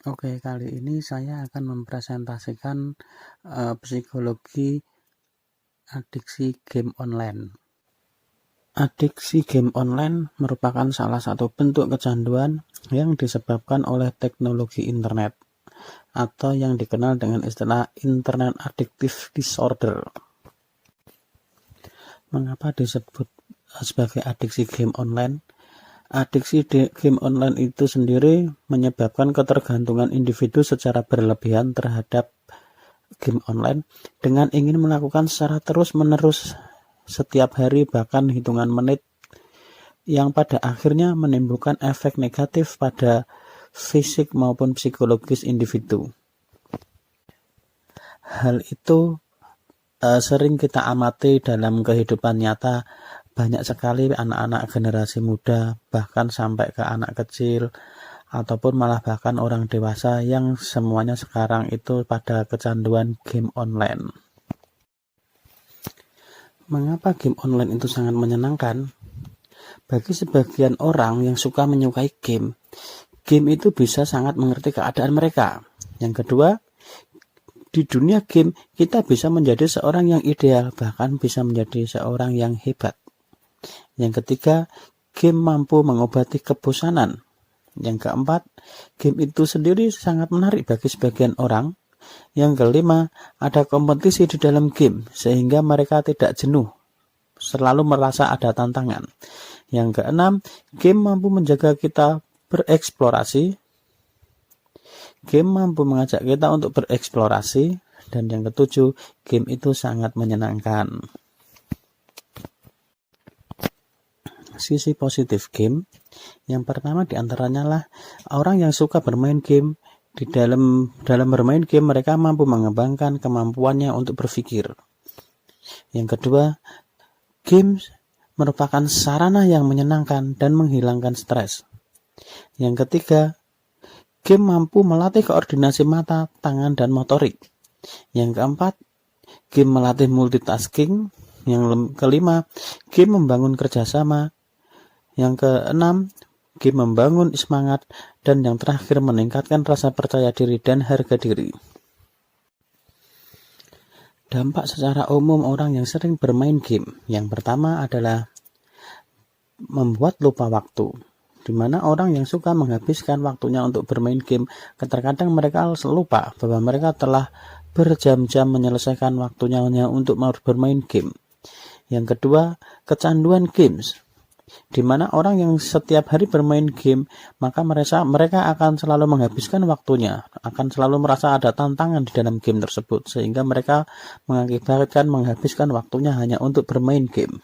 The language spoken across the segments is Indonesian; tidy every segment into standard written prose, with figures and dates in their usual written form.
Oke, kali ini saya akan mempresentasikan psikologi adiksi game online. Adiksi game online merupakan salah satu bentuk kecanduan yang disebabkan oleh teknologi internet atau yang dikenal dengan istilah Internet Addictive Disorder. Mengapa disebut sebagai adiksi game online? Adiksi game online itu sendiri menyebabkan ketergantungan individu secara berlebihan terhadap game online dengan ingin melakukan secara terus-menerus setiap hari bahkan hitungan menit yang pada akhirnya menimbulkan efek negatif pada fisik maupun psikologis individu. Hal itu sering kita amati dalam kehidupan nyata. Banyak sekali anak-anak generasi muda, bahkan sampai ke anak kecil, ataupun malah bahkan orang dewasa yang semuanya sekarang itu pada kecanduan game online. Mengapa game online itu sangat menyenangkan? Bagi sebagian orang yang suka menyukai game itu bisa sangat mengerti keadaan mereka. Yang kedua, di dunia game kita bisa menjadi seorang yang ideal, bahkan bisa menjadi seorang yang hebat. Yang ketiga, game mampu mengobati kebosanan. Yang keempat, game itu sendiri sangat menarik bagi sebagian orang. Yang kelima, ada kompetisi di dalam game sehingga mereka tidak jenuh, selalu merasa ada tantangan. Yang keenam, game mampu menjaga kita bereksplorasi. Game mampu mengajak kita untuk bereksplorasi. Dan yang ketujuh, game itu sangat menyenangkan. Sisi positif game, yang pertama diantaranya lah orang yang suka bermain game. Di dalam bermain game mereka mampu mengembangkan kemampuannya untuk berpikir. Yang kedua, game merupakan sarana yang menyenangkan dan menghilangkan stres. Yang ketiga, game mampu melatih koordinasi mata, tangan, dan motorik. Yang keempat, game melatih multitasking. Yang kelima, game membangun kerjasama. Yang keenam, game membangun semangat. Dan yang terakhir, meningkatkan rasa percaya diri dan harga diri. Dampak secara umum orang yang sering bermain game. Yang pertama adalah membuat lupa waktu, di mana orang yang suka menghabiskan waktunya untuk bermain game, terkadang mereka lupa bahwa mereka telah berjam-jam menyelesaikan waktunya hanya untuk bermain game. Yang kedua, kecanduan games, di mana orang yang setiap hari bermain game, maka mereka akan selalu menghabiskan waktunya, akan selalu merasa ada tantangan di dalam game tersebut, sehingga mereka mengakibatkan menghabiskan waktunya hanya untuk bermain game.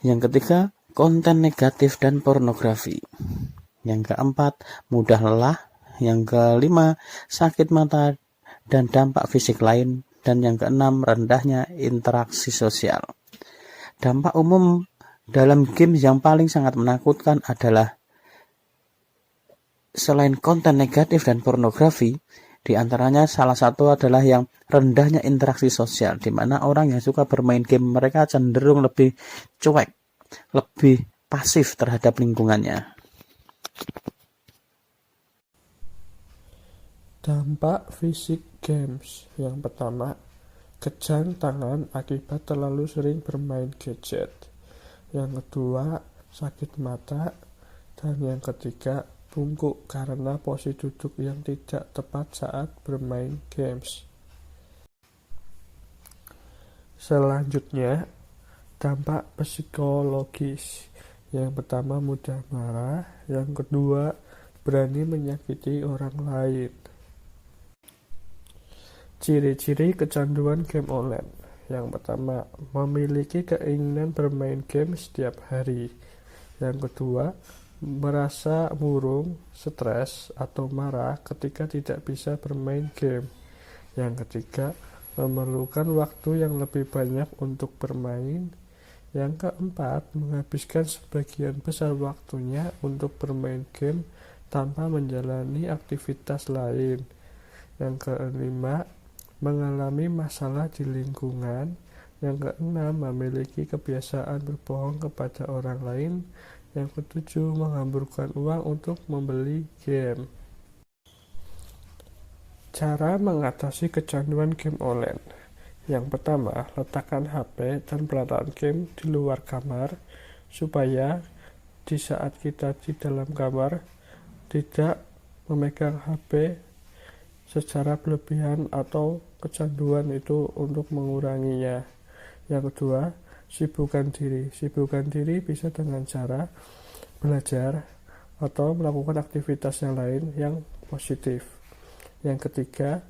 Yang ketiga, konten negatif dan pornografi. Yang keempat, mudah lelah. Yang kelima, sakit mata dan dampak fisik lain. Dan yang keenam, rendahnya interaksi sosial. Dampak umum dalam game yang paling sangat menakutkan adalah selain konten negatif dan pornografi, di antaranya salah satu adalah yang rendahnya interaksi sosial, di mana orang yang suka bermain game mereka cenderung lebih cuek, lebih pasif terhadap lingkungannya. Dampak fisik games. Yang pertama, kejang tangan akibat terlalu sering bermain gadget. Yang kedua, sakit mata. Dan yang ketiga, bungkuk karena posisi duduk yang tidak tepat saat bermain games. Selanjutnya, dampak psikologis. Yang pertama, mudah marah. Yang kedua, berani menyakiti orang lain. Ciri-ciri kecanduan game online. Yang pertama, memiliki keinginan bermain game setiap hari. Yang kedua, merasa murung, stres, atau marah ketika tidak bisa bermain game. Yang ketiga, memerlukan waktu yang lebih banyak untuk bermain. Yang keempat, menghabiskan sebagian besar waktunya untuk bermain game tanpa menjalani aktivitas lain. Yang kelima, mengalami masalah di lingkungan. Yang keenam, memiliki kebiasaan berbohong kepada orang lain. Yang ketujuh, menghamburkan uang untuk membeli game. Cara mengatasi kecanduan game online. Yang pertama, letakkan HP dan peralatan game di luar kamar supaya di saat kita di dalam kamar tidak memegang HP secara berlebihan atau kecanduan itu untuk menguranginya. Yang kedua, sibukkan diri. Sibukkan diri bisa dengan cara belajar atau melakukan aktivitas yang lain yang positif. Yang ketiga,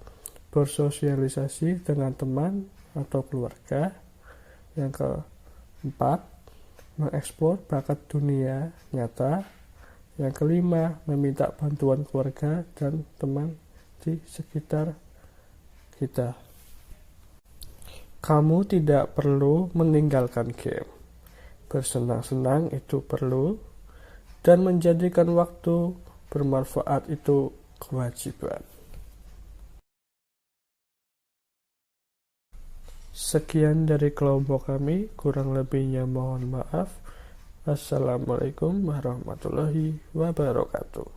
bersosialisasi dengan teman atau keluarga. Yang keempat, mengeksplor bakat dunia nyata. Yang kelima, meminta bantuan keluarga dan teman di sekitar kita. Kamu tidak perlu meninggalkan game. Bersenang-senang itu perlu, dan menjadikan waktu bermanfaat itu kewajiban. Sekian dari kelompok kami, kurang lebihnya mohon maaf. Assalamualaikum warahmatullahi wabarakatuh.